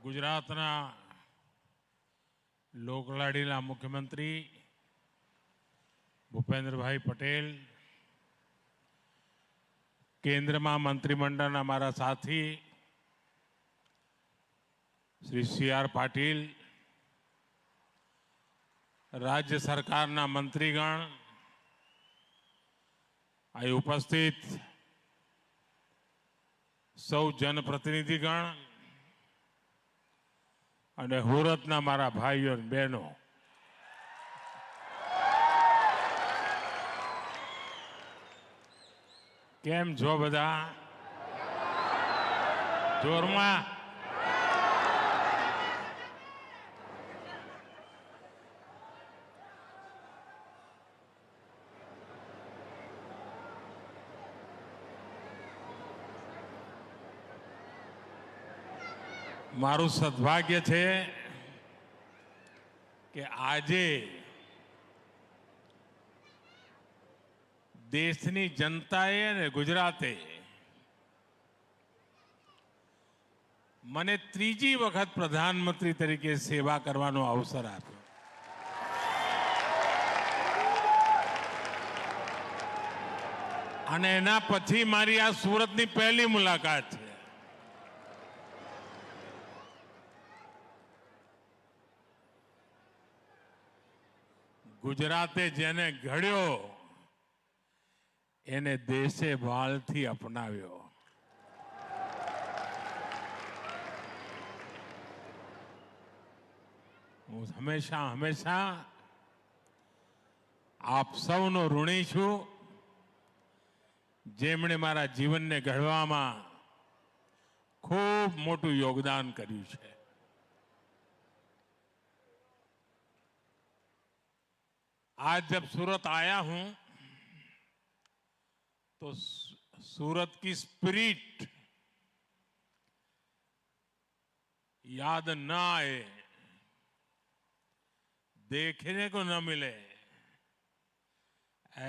ગુજરાતના લોકલાડીલા મુખ્યમંત્રી ભૂપેન્દ્રભાઈ પટેલ, કેન્દ્રમાં મંત્રીમંડળના મારા સાથી શ્રી સી.આર. પાટીલ, રાજ્ય સરકારના મંત્રીગણ, અહીં ઉપસ્થિત સૌ જનપ્રતિનિધિગણ અને હુરતના મારા ભાઈઓ અને બહેનો, કેમ છો બધા? જોરમાં મારું સદભાગ્ય છે કે આજે દેશની જનતાએ અને ગુજરાતે મને ત્રીજી વખત પ્રધાનમંત્રી તરીકે સેવા કરવાનો અવસર આપ્યો. અને એના પછી મારી આ સુરતની પહેલી મુલાકાત છે. ગુજરાતે જેને ઘડ્યો એને દેશે ભાલથી અપનાવ્યો. હું હંમેશા હંમેશા આપ સૌનો ઋણી છું, જેમણે મારા જીવનને ઘડવામાં ખૂબ મોટું યોગદાન કર્યું છે. आज जब सूरत आया हूं तो सूरत की स्पिरिट याद न आए, देखने को न मिले,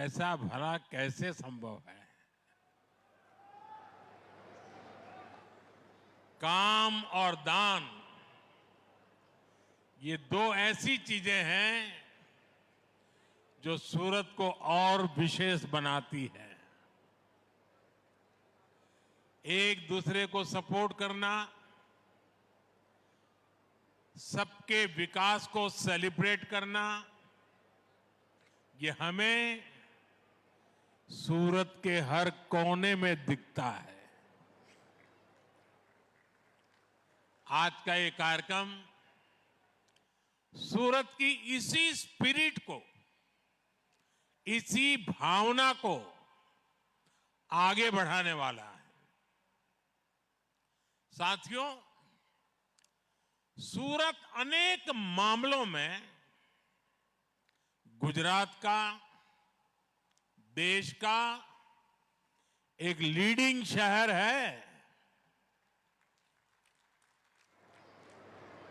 ऐसा भला कैसे संभव है? काम और दान, ये दो ऐसी चीजें हैं जो सूरत को और विशेष बनाती है. एक दूसरे को सपोर्ट करना, सबके विकास को सेलिब्रेट करना, ये हमें सूरत के हर कोने में दिखता है. आज का ये कार्यक्रम सूरत की इसी स्पिरिट को, इसी भावना को आगे बढ़ाने वाला है. साथियों, सूरत अनेक मामलों में गुजरात का, देश का एक लीडिंग शहर है.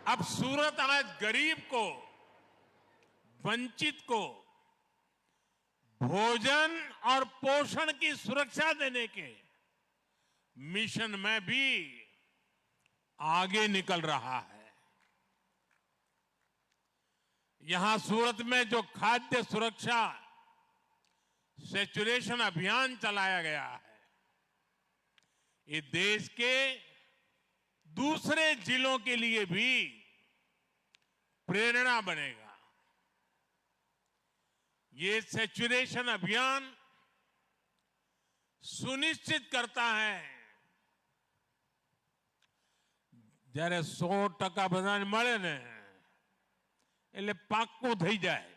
अब सूरत आज गरीब को, वंचित को भोजन और पोषण की सुरक्षा देने के मिशन में भी आगे निकल रहा है. यहां सूरत में जो खाद्य सुरक्षा सैचुरेशन अभियान चलाया गया है, ये देश के दूसरे जिलों के लिए भी प्रेरणा बनेगा. ये सैचुरेशन अभियान सुनिश्चित करता है જ્યારે 100% બધાને મળે ને એટલે પાક્કું થઈ જાય.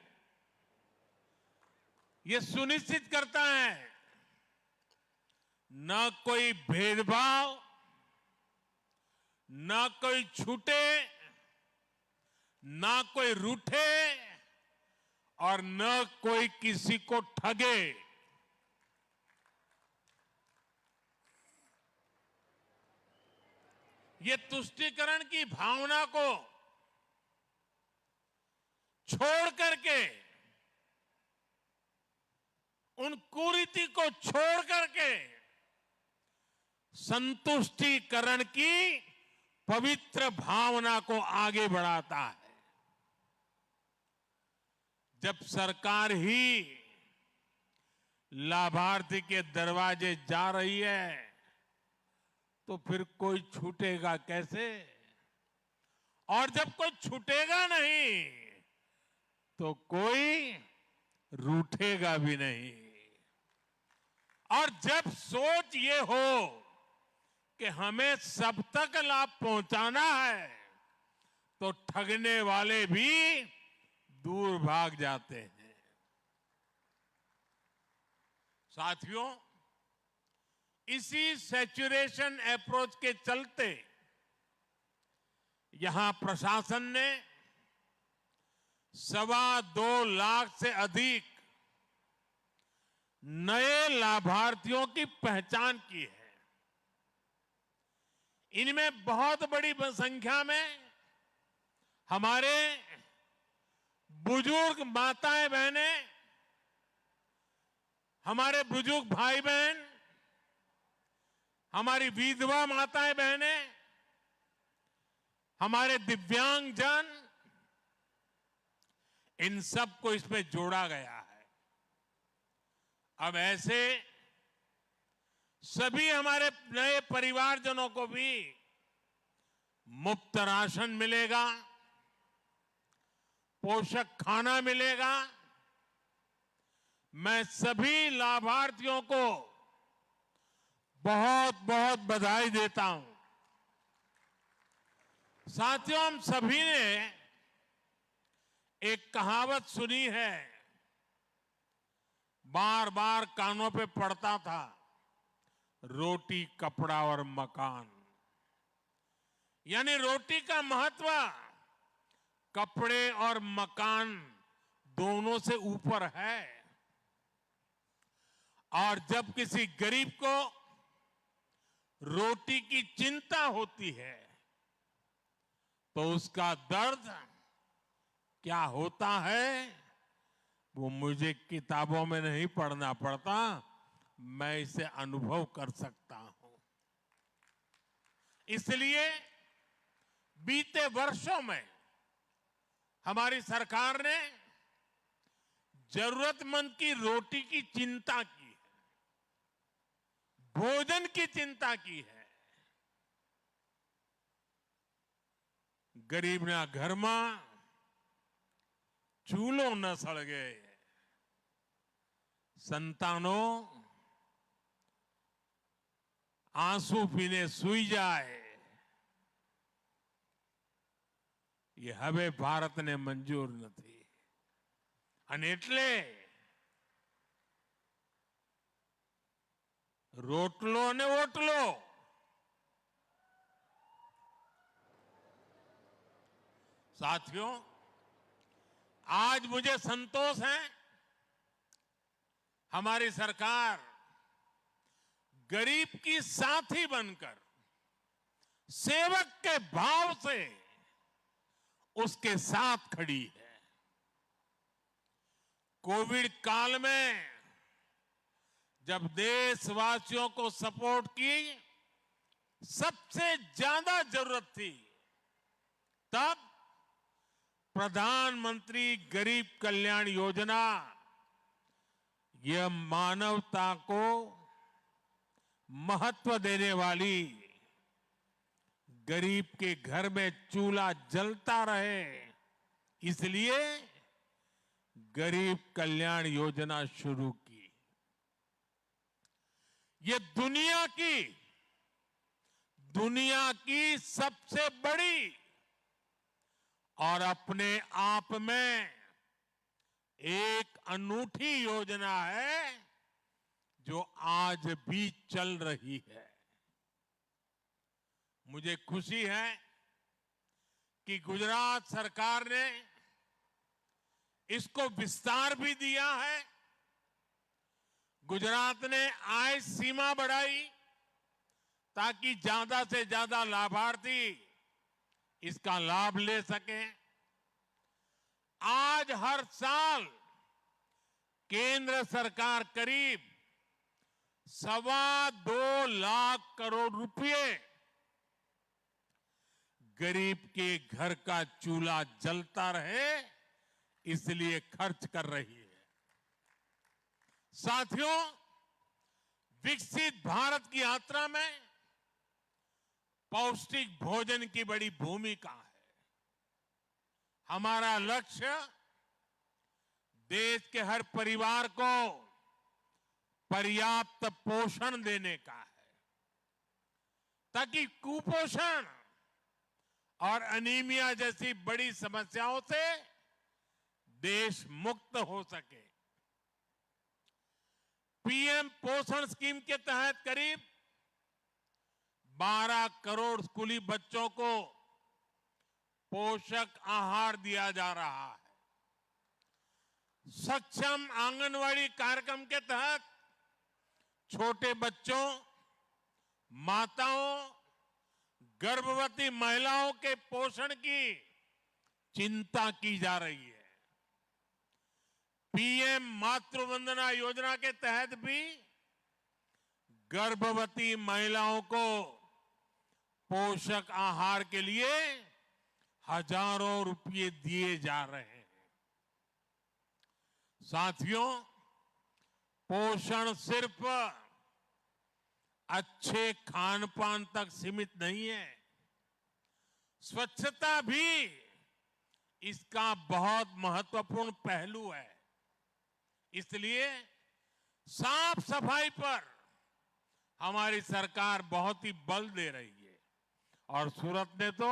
ये सुनिश्चित करता है न कोई भेदभाव, न कोई छूटे, न कोई रूठे और न कोई किसी को ठगे. ये तुष्टीकरण की भावना को छोड़ करके, उन कुरीति को छोड़ करके संतुष्टिकरण की पवित्र भावना को आगे बढ़ाता है। जब सरकार ही लाभार्थी के दरवाजे जा रही है तो फिर कोई छूटेगा कैसे? और जब कोई छूटेगा नहीं तो कोई रूठेगा भी नहीं। और जब सोच ये हो कि हमें सब तक लाभ पहुंचाना है तो ठगने वाले भी दूर भाग जाते हैं। साथियों, इसी सैचुरेशन अप्रोच के चलते यहां प्रशासन ने 2.25 लाख से अधिक नए लाभार्थियों की पहचान की है। इनमें बहुत बड़ी संख्या में हमारे बुजुर्ग माताएं बहनें, हमारे बुजुर्ग भाई बहन, हमारी विधवा माताएं बहनें, हमारे दिव्यांगजन, इन सबको इसमें जोड़ा गया है। अब ऐसे सभी हमारे नए परिवारजनों को भी मुफ्त राशन मिलेगा, पोषक खाना मिलेगा। मैं सभी लाभार्थियों को बहुत बहुत बधाई देता हूं। साथियों, हम सभी ने एक कहावत सुनी है, बार बार कानों पे पड़ता था, रोटी कपड़ा और मकान। यानी रोटी का महत्व कपड़े और मकान दोनों से ऊपर है। और जब किसी गरीब को रोटी की चिंता होती है तो उसका दर्द क्या होता है वो मुझे किताबों में नहीं पढ़ना पड़ता, मैं इसे अनुभव कर सकता हूं। इसलिए बीते वर्षों में हमारी सरकार ने जरूरतमंद की रोटी की चिंता की है, भोजन की चिंता की है। गरीबना घરમાં ચૂલો ન સળગે, સંતાનો આંસુ પીને સૂઈ જાય, એ હવે ભારતને મંજૂર નથી। અને એટલે રોટલો અને ઓટલો, साथियों, आज मुझे संतोष है, हमारी सरकार गरीब की साथी बनकर सेवक के भाव से उसके साथ खड़ी है। कोविड काल में जब देशवासियों को सपोर्ट की सबसे ज्यादा जरूरत थी, तब प्रधानमंत्री गरीब कल्याण योजना यह मानवता को महत्व देने वाली, गरीब के घर में चूल्हा जलता रहे इसलिए गरीब कल्याण योजना शुरू की। ये दुनिया की सबसे बड़ी और अपने आप में एक अनूठी योजना है जो आज भी चल रही है। मुझे खुशी है कि गुजरात सरकार ने इसको विस्तार भी दिया है। गुजरात ने आय सीमा बढ़ाई ताकि ज्यादा से ज्यादा लाभार्थी इसका लाभ ले सके। आज हर साल केंद्र सरकार करीब 2.25 लाख करोड़ रुपए गरीब के घर का चूल्हा जलता रहे, इसलिए खर्च कर रही है। साथियों, विकसित भारत की यात्रा में पौष्टिक भोजन की बड़ी भूमिका है। हमारा लक्ष्य देश के हर परिवार को पर्याप्त पोषण देने का है, ताकि कुपोषण और अनीमिया जैसी बड़ी समस्याओं से देश मुक्त हो सके। पीएम पोषण स्कीम के तहत करीब 12 करोड़ स्कूली बच्चों को पोषक आहार दिया जा रहा है। सक्षम आंगनवाड़ी कार्यक्रम के तहत छोटे बच्चों, माताओं, गर्भवती महिलाओं के पोषण की चिंता की जा रही है। पीएम मातृ वंदना योजना के तहत भी गर्भवती महिलाओं को पोषक आहार के लिए हजारों रुपये दिए जा रहे हैं। साथियों, पोषण सिर्फ अच्छे खान पान तक सीमित नहीं है, स्वच्छता भी इसका बहुत महत्वपूर्ण पहलू है। इसलिए साफ सफाई पर हमारी सरकार बहुत ही बल दे रही है। और सूरत ने तो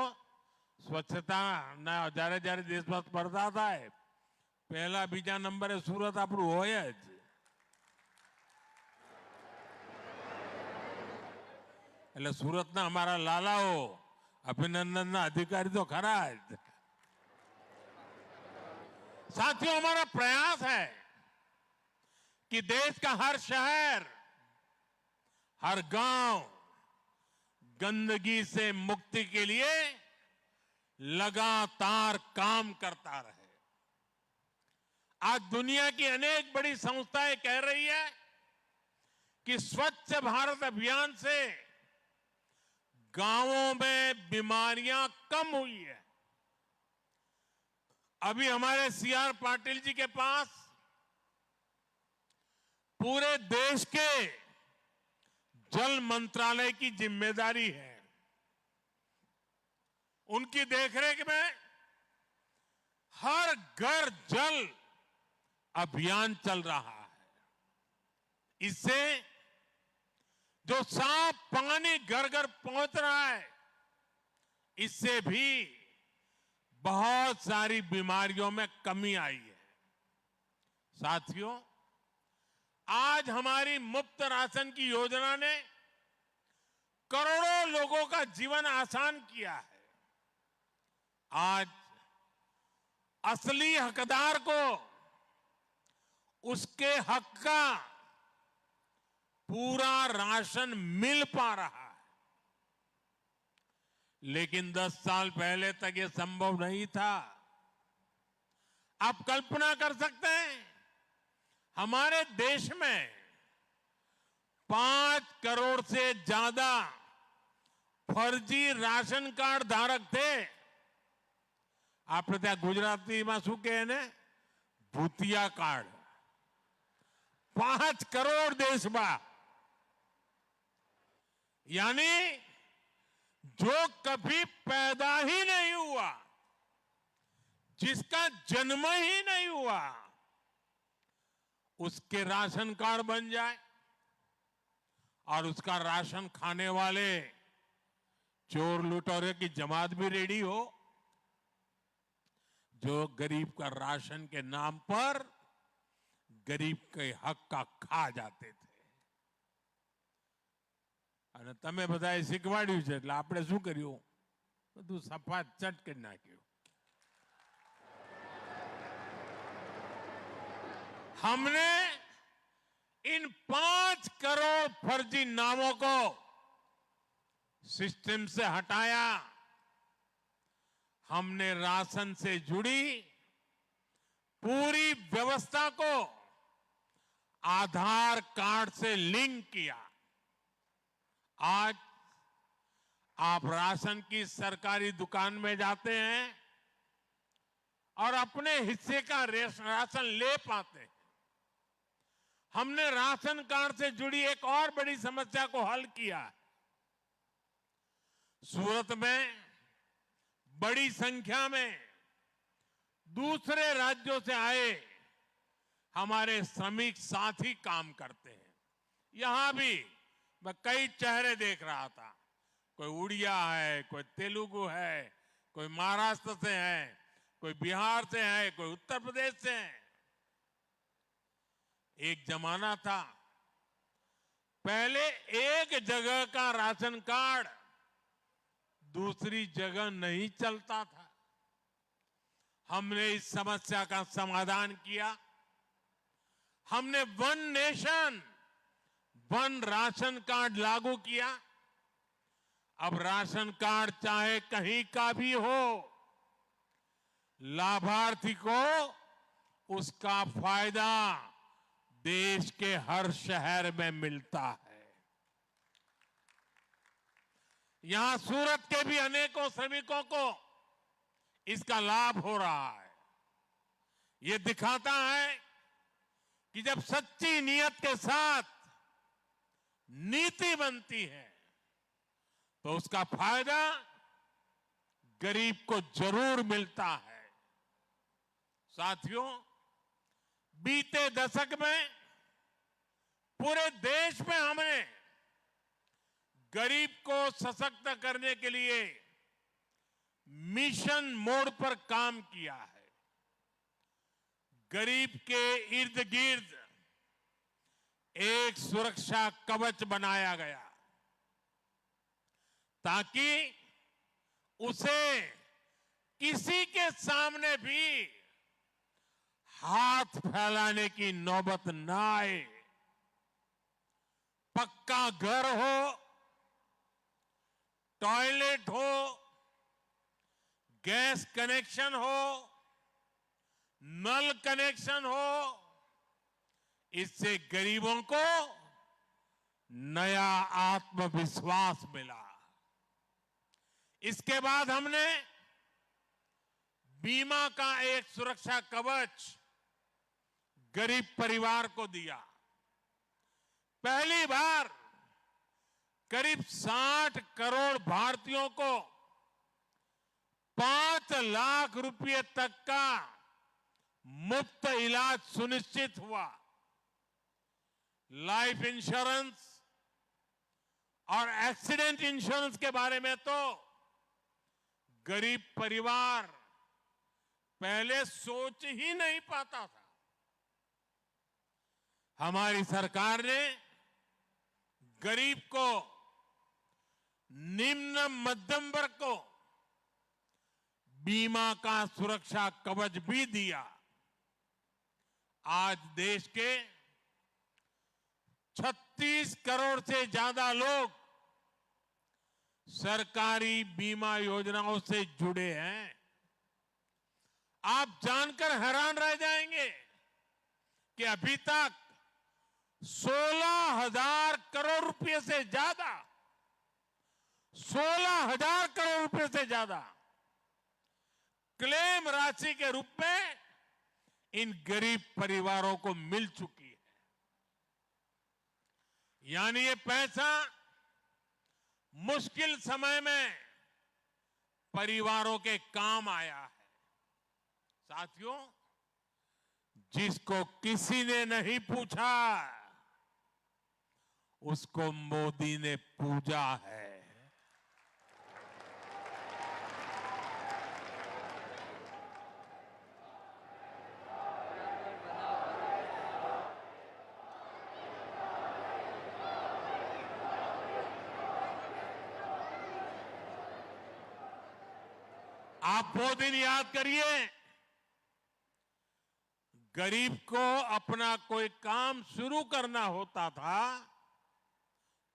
स्वच्छता ना जारे जारे देश में स्पर्धा था, पहला बीजा नंबरे सूरत આપણું હોય જ। એટલે સુરતના અમારા લાલાઓ અભિનંદનના अधिकारी तो खरा જ। साथियों, हमारा प्रयास है कि देश का हर शहर, हर गांव गंदगी से मुक्ति के लिए लगातार काम करता रहे। आज दुनिया की अनेक बड़ी संस्थाएं कह रही है कि स्वच्छ भारत अभियान से गांवों में बीमारियां कम हुई है। अभी हमारे सीआर पाटिल जी के पास पूरे देश के जल मंत्रालय की जिम्मेदारी है। उनकी देखरेख में हर घर जल अभियान चल रहा है। इससे जो साफ पानी घर घर पहुंच रहा है, इससे भी बहुत सारी बीमारियों में कमी आई है। साथियों, आज हमारी मुफ्त राशन की योजना ने करोड़ों लोगों का जीवन आसान किया है। आज असली हकदार को उसके हक का पूरा राशन मिल पा रहा है। लेकिन 10 साल पहले तक ये संभव नहीं था। आप कल्पना कर सकते हैं, हमारे देश में 5 करोड़ से ज्यादा फर्जी राशन कार्ड धारक थे। આપણે ત્યાં ગુજરાતીમાં શું કહે ને, ભૂતિયા કાર્ડ। 5 करोड़ देश में, यानी जो कभी पैदा ही नहीं हुआ, जिसका जन्म ही नहीं हुआ, उसके राशन कार्ड बन जाए और उसका राशन खाने वाले चोर लुटेरे की जमात भी रेडी हो, जो गरीब का राशन के नाम पर गरीब के हक का खा जाते थे। અને તમે બધાએ શીખવાડ્યું છે, એટલે આપણે શું કર્યું, બધું સફાત ચટ કરી નાખ્યું। हमने इन 5 करोड़ फर्जी नामों को सिस्टम से हटाया। हमने राशन से जुड़ी पूरी व्यवस्था को आधार कार्ड से लिंक किया। आज आप राशन की सरकारी दुकान में जाते हैं और अपने हिस्से का राशन ले पाते हैं। हमने राशन कार्ड से जुड़ी एक और बड़ी समस्या को हल किया। सूरत में बड़ी संख्या में दूसरे राज्यों से आए हमारे श्रमिक साथी काम करते हैं। यहां भी मैं कई चेहरे देख रहा था। कोई उड़िया है, कोई तेलुगु है, कोई महाराष्ट्र से है, कोई बिहार से है, कोई उत्तर प्रदेश से है। एक जमाना था पहले एक जगह का राशन कार्ड दूसरी जगह नहीं चलता था। हमने इस समस्या का समाधान किया। हमने one nation one ration card लागू किया। अब राशन कार्ड चाहे कहीं का भी हो, लाभार्थी को उसका फायदा देश के हर शहर में मिलता है। यहां सूरत के भी अनेकों श्रमिकों को इसका लाभ हो रहा है। ये दिखाता है कि जब सच्ची नियत के साथ नीति बनती है तो उसका फायदा गरीब को जरूर मिलता है। साथियों, बीते दशक में पूरे देश में हमने गरीब को सशक्त करने के लिए मिशन मोड पर काम किया है। गरीब के इर्द गिर्द एक सुरक्षा कवच बनाया गया ताकि उसे किसी के सामने भी हाथ फैलाने की नौबत ना आए। पक्का घर हो, टॉयलेट हो, गैस कनेक्शन हो, नल कनेक्शन हो, इससे गरीबों को नया आत्मविश्वास मिला। इसके बाद हमने बीमा का एक सुरक्षा कवच गरीब परिवार को दिया। पहली बार करीब 60 करोड़ भारतीयों को 5 लाख रुपए तक का मुफ्त इलाज सुनिश्चित हुआ। लाइफ इंश्योरेंस और एक्सीडेंट इंश्योरेंस के बारे में तो गरीब परिवार पहले सोच ही नहीं पाता था। हमारी सरकार ने गरीब को, निम्न मध्यम वर्ग को बीमा का सुरक्षा कवच भी दिया। आज देश के 36 करोड़ से ज्यादा लोग सरकारी बीमा योजनाओं से जुड़े हैं। आप जानकर हैरान रह जाएंगे कि अभी तक 16,000 करोड़ रुपए से ज्यादा 16,000 करोड़ रुपए से ज्यादा क्लेम राशि के रूप में इन गरीब परिवारों को मिल चुकी है। यानी ये पैसा मुश्किल समय में परिवारों के काम आया है। साथियों, जिसको किसी ने नहीं पूछा उसको मोदी ने पूजा है। आप वो दिन याद करिए, गरीब को अपना कोई काम शुरू करना होता था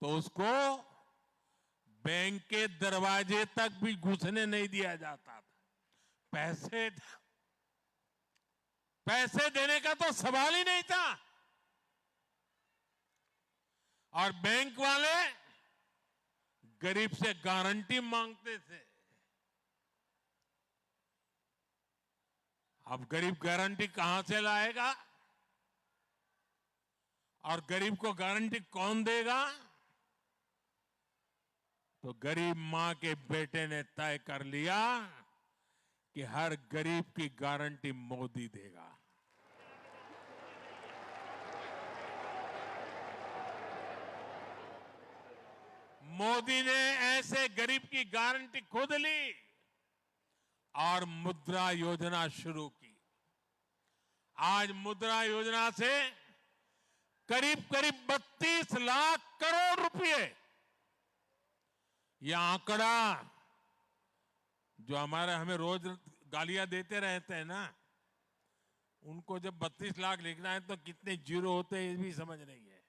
तो उसको बैंक के दरवाजे तक भी घुसने नहीं दिया जाता था। पैसे देने का तो सवाल ही नहीं था। और बैंक वाले गरीब से गारंटी मांगते थे। अब गरीब गारंटी कहां से लाएगा और गरीब को गारंटी कौन देगा? तो गरीब मां के बेटे ने तय कर लिया कि हर गरीब की गारंटी मोदी देगा। मोदी ने ऐसे गरीब की गारंटी खुद ली और मुद्रा योजना शुरू की। आज मुद्रा योजना से करीब करीब 32 लाख करोड़ रुपए, यह आंकड़ा जो हमें रोज गालियां देते रहते हैं ना, उनको जब 32 लाख लिखना है तो कितने जीरो होते हैं ये भी समझ नहीं है।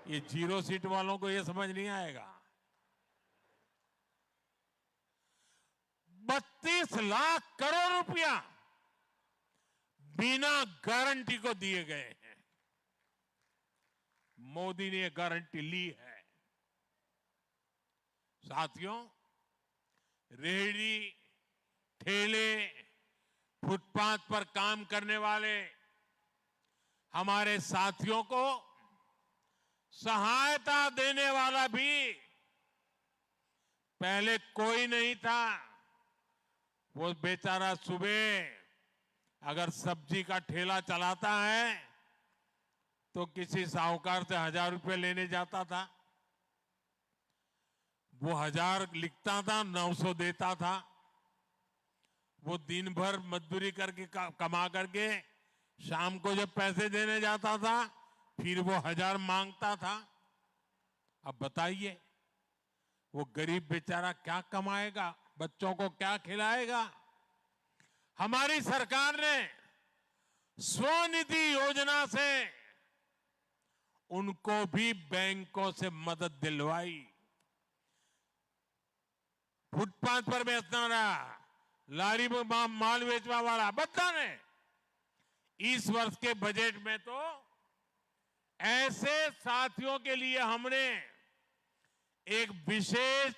ये जीरो सीट वालों को ये समझ नहीं आएगा। 32 लाख करोड़ रुपया बिना गारंटी को दिए गए हैं। मोदी ने गारंटी ली है। साथियों, रेहड़ी, ठेले, फुटपाथ पर काम करने वाले हमारे साथियों को सहायता देने वाला भी पहले कोई नहीं था। वो बेचारा सुबह अगर सब्जी का ठेला चलाता है तो किसी साहूकार से 1000 रुपये लेने जाता था। वो 1000 लिखता था, 900 देता था। वो दिन भर मजदूरी करके कमा करके शाम को जब पैसे देने जाता था फिर वो 1000 मांगता था। अब बताइए वो गरीब बेचारा क्या कमाएगा, बच्चों को क्या खिलाएगा? हमारी सरकार ने स्वनिधि योजना से उनको भी बैंकों से मदद दिलवाई। फुटपाथ पर बेचना रहा, लारी में माल बेचवा वाला, बता ने इस वर्ष के बजट में तो ऐसे साथियों के लिए हमने एक विशेष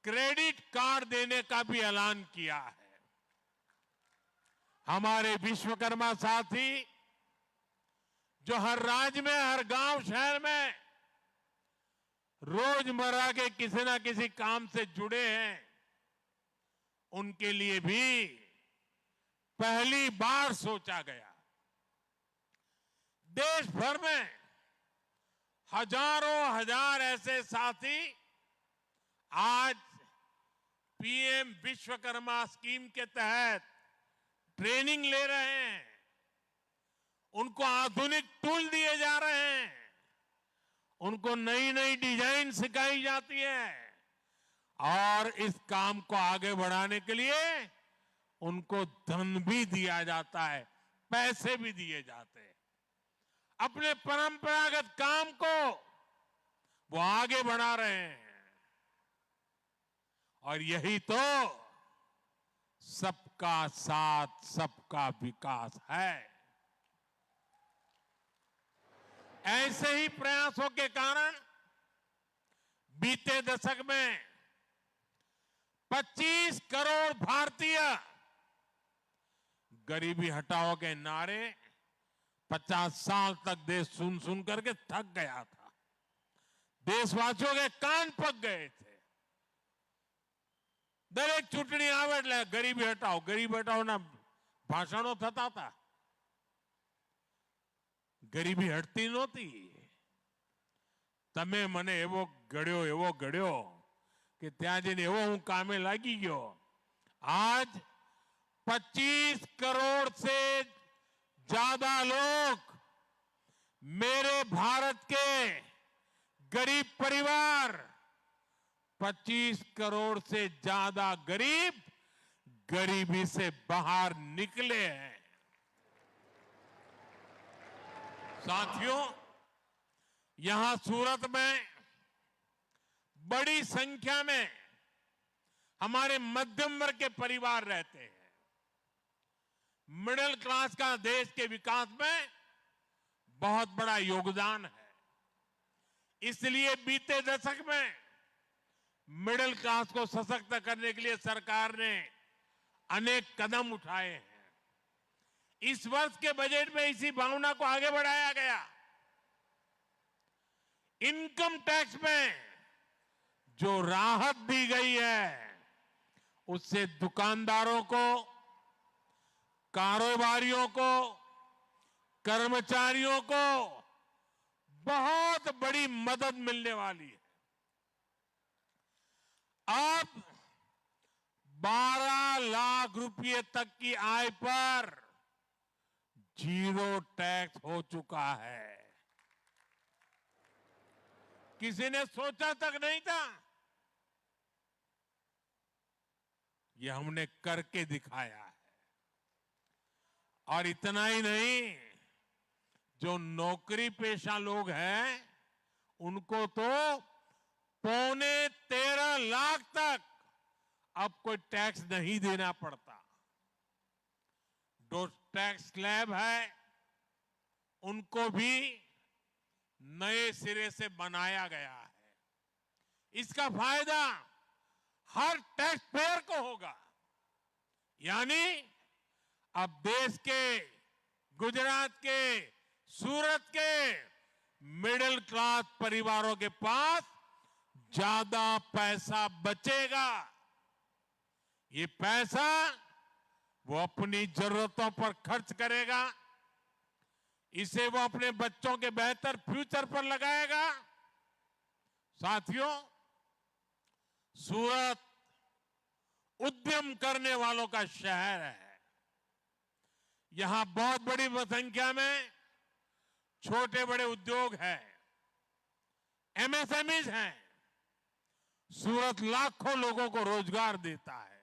क्रेडिट कार्ड देने का भी ऐलान किया है। हमारे विश्वकर्मा साथी जो हर राज्य में, हर गांव शहर में रोजमर्रा के किसी ना किसी काम से जुड़े हैं, उनके लिए भी पहली बार सोचा गया। देश भर में हजारों हजार ऐसे साथी आज पीएम विश्वकर्मा स्कीम के तहत ट्रेनिंग ले रहे हैं। उनको आधुनिक टूल दिए जा रहे हैं, उनको नई नई डिजाइन सिखाई जाती है और इस काम को आगे बढ़ाने के लिए उनको धन भी दिया जाता है, पैसे भी दिए जाते हैं। अपने परंपरागत काम को वो आगे बढ़ा रहे हैं और यही तो सबका साथ सबका विकास है। ऐसे ही प्रयासों के कारण बीते दशक में 25 करोड़ भारतीय गरीबी हटाओ के नारे 50 साल तक देश सुन सुन करके थक गया था। देशवासियों के कान पक गए थे। दरेक चूंटणी આવે એટલે ગરીબી હટાઓ ના ભાષણો થતા હતા। ગરીબી હટતી નહોતી। તમે મને એવો ગળ્યો કે ત્યાં જઈને એવો હું કામે લાગી ગયો। आज 25 करोड़ से ज्यादा लोग मेरे भारत के गरीब परिवार, 25 करोड़ से ज्यादा गरीब गरीबी से बाहर निकले हैं। साथियों, यहां सूरत में बड़ी संख्या में हमारे मध्यम वर्ग के परिवार रहते हैं। मिडिल क्लास का देश के विकास में बहुत बड़ा योगदान है। इसलिए बीते दशक में मिडिल क्लास को सशक्त करने के लिए सरकार ने अनेक कदम उठाए हैं। इस वर्ष के बजट में इसी भावना को आगे बढ़ाया गया। इनकम टैक्स में जो राहत दी गई है, उससे दुकानदारों को, कारोबारियों को, कर्मचारियों को बहुत बड़ी मदद मिलने वाली है। अब 12 लाख रुपए तक की आय पर जीरो टैक्स हो चुका है। किसी ने सोचा तक नहीं था। यह हमने करके दिखाया है। और इतना ही नहीं, जो नौकरी पेशा लोग हैं, उनको तो 13.25 लाख तक अब कोई टैक्स नहीं देना पड़ता। जो टैक्स स्लैब है, उनको भी नए सिरे से बनाया गया है। इसका फायदा हर टैक्स पेयर को होगा। यानी अब देश के, गुजरात के, सूरत के मिडिल क्लास परिवारों के पास ज्यादा पैसा बचेगा। ये पैसा वो अपनी जरूरतों पर खर्च करेगा। इसे वो अपने बच्चों के बेहतर फ्यूचर पर लगाएगा। साथियों, सूरत उद्यम करने वालों का शहर है। यहां बहुत बड़ी संख्या में छोटे बड़े उद्योग हैं, एमएसएमईज हैं। सूरत लाखों लोगों को रोजगार देता है।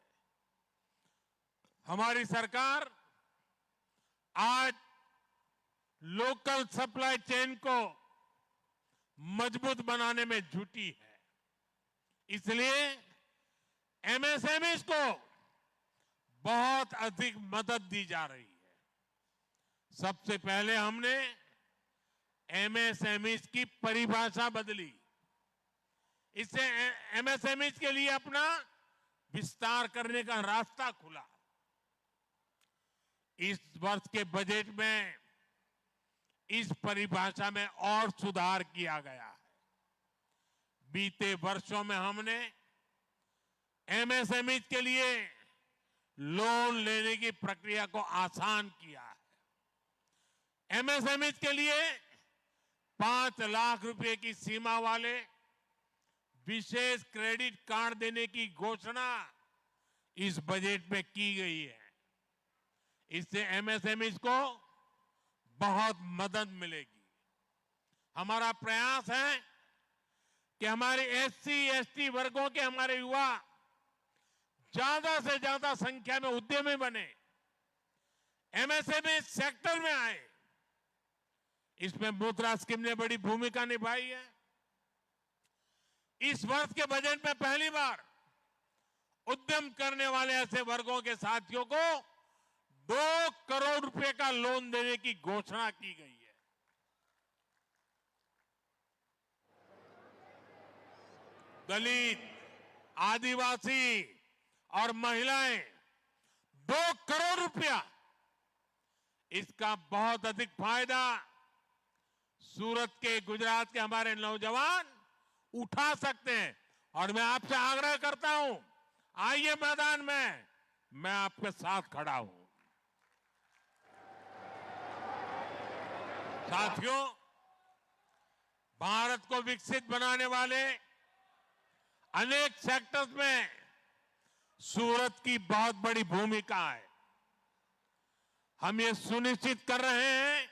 हमारी सरकार आज लोकल सप्लाई चेन को मजबूत बनाने में जुटी है। इसलिए एमएसएमईज को बहुत अधिक मदद दी जा रही है। सबसे पहले हमने एमएसएमईज की परिभाषा बदली। इससे एमएसएमईज के लिए अपना विस्तार करने का रास्ता खुला। इस वर्ष के बजट में इस परिभाषा में और सुधार किया गया है। बीते वर्षों में हमने एमएसएमईज के लिए लोन लेने की प्रक्रिया को आसान किया है। एमएसएमईज के लिए 5 लाख रुपए की सीमा वाले विशेष क्रेडिट कार्ड देने की घोषणा इस बजट में की गई है। इससे एमएसएमईज को बहुत मदद मिलेगी। हमारा प्रयास है कि हमारे एससी एसटी वर्गों के हमारे युवा ज्यादा से ज्यादा संख्या में उद्यमी बने, एमएसएमई सेक्टर में आए। इसमें मुद्रा स्कीम ने बड़ी भूमिका निभाई है। इस वर्ष के बजट में पहली बार उद्यम करने वाले ऐसे वर्गों के साथियों को 2 करोड़ रुपए का लोन देने की घोषणा की गई है। दलित, आदिवासी और महिलाएं 2 करोड़ रुपया, इसका बहुत अधिक फायदा सूरत के, गुजरात के हमारे नौजवान उठा सकते हैं। और मैं आपसे आग्रह करता हूं, आइए मैदान में, मैं आपके साथ खड़ा हूं। साथियों, भारत को विकसित बनाने वाले अनेक सेक्टर्स में सूरत की बहुत बड़ी भूमिका है। हम ये सुनिश्चित कर रहे हैं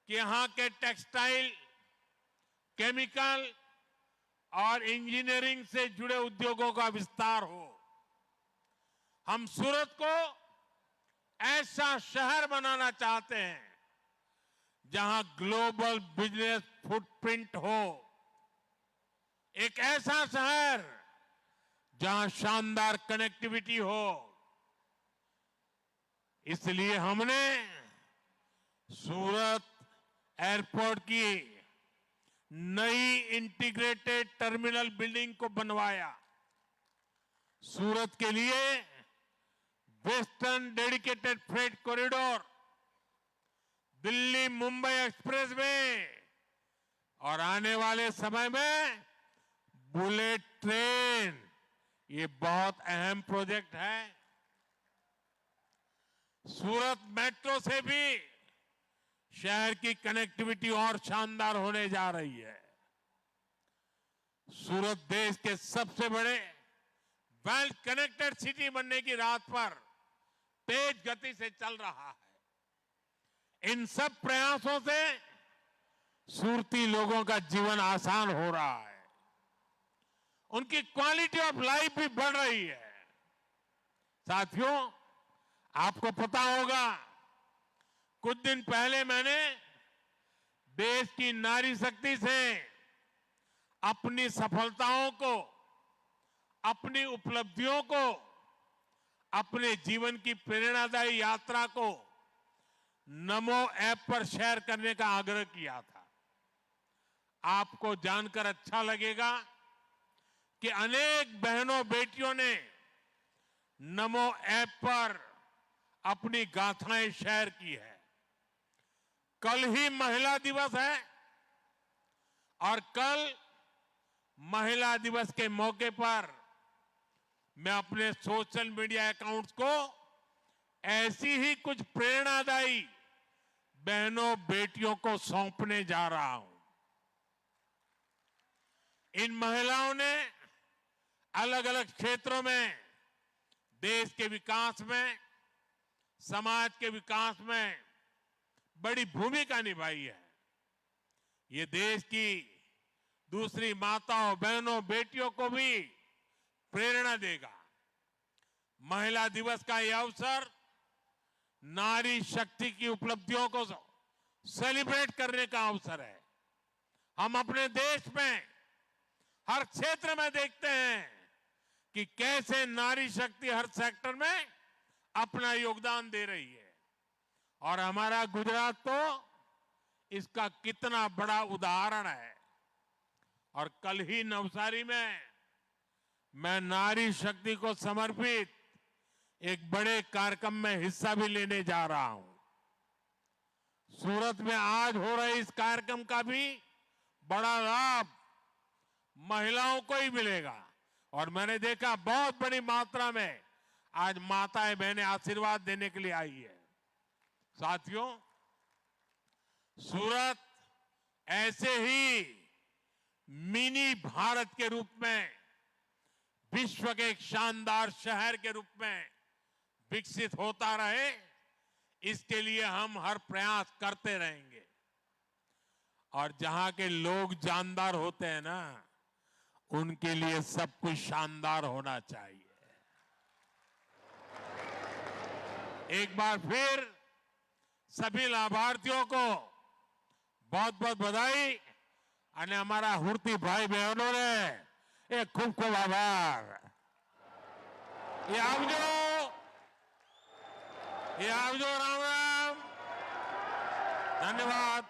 कि यहां के टेक्सटाइल, केमिकल और इंजीनियरिंग से जुड़े उद्योगों का विस्तार हो। हम सूरत को ऐसा शहर बनाना चाहते हैं जहां ग्लोबल बिजनेस फुटप्रिंट हो। एक ऐसा शहर जहां शानदार कनेक्टिविटी हो। इसलिए हमने सूरत एयरपोर्ट की नई इंटीग्रेटेड टर्मिनल बिल्डिंग को बनवाया। सूरत के लिए western dedicated freight corridor, Delhi Mumbai expressway और आने वाले समय में बुलेट ट्रेन, ये बहुत अहम प्रोजेक्ट है। सूरत मेट्रो से भी शहर की कनेक्टिविटी और शानदार होने जा रही है। सूरत देश के सबसे बड़े वेल कनेक्टेड सिटी बनने की राह पर तेज गति से चल रहा है। इन सब प्रयासों से सूरती लोगों का जीवन आसान हो रहा है, उनकी क्वालिटी ऑफ लाइफ भी बढ़ रही है। साथियों, आपको पता होगा, कुछ दिन पहले मैंने देश की नारी शक्ति से अपनी सफलताओं को, अपनी उपलब्धियों को, अपने जीवन की प्रेरणादायी यात्रा को नमो ऐप पर शेयर करने का आग्रह किया था। आपको जानकर अच्छा लगेगा कि अनेक बहनों बेटियों ने नमो ऐप पर अपनी गाथाएं शेयर की है। कल ही महिला दिवस है और कल महिला दिवस के मौके पर मैं अपने सोशल मीडिया अकाउंट्स को ऐसी ही कुछ प्रेरणादायी बहनों बेटियों को सौंपने जा रहा हूं। इन महिलाओं ने अलग अलग क्षेत्रों में देश के विकास में, समाज के विकास में बड़ी भूमिका निभाई है। ये देश की दूसरी माताओं, बहनों, बेटियों को भी प्रेरणा देगा। महिला दिवस का यह अवसर नारी शक्ति की उपलब्धियों को सेलिब्रेट करने का अवसर है। हम अपने देश में हर क्षेत्र में देखते हैं कि कैसे नारी शक्ति हर सेक्टर में अपना योगदान दे रही है, और हमारा गुजरात तो इसका कितना बड़ा उदाहरण है। और कल ही नवसारी में मैं नारी शक्ति को समर्पित एक बड़े कार्यक्रम में हिस्सा भी लेने जा रहा हूं। सूरत में आज हो रहे इस कार्यक्रम का भी बड़ा लाभ महिलाओं को ही मिलेगा, और मैंने देखा बहुत बड़ी मात्रा में आज माताएं बहनें आशीर्वाद देने के लिए आई है। साथियों, सूरत ऐसे ही मिनी भारत के रूप में, विश्व के एक शानदार शहर के रूप में विकसित होता रहे, इसके लिए हम हर प्रयास करते रहेंगे। और जहां के लोग जानदार होते हैं ना, उनके लिए सब कुछ शानदार होना चाहिए। एक बार फिर सभी लाभार्थियों को बहुत बहुत बधाई, અને અમારા હુરતી ભાઈ બહેનોને એક ખૂબ ખૂબ આભાર। આવજો, રામ રામ, ધન્યવાદ।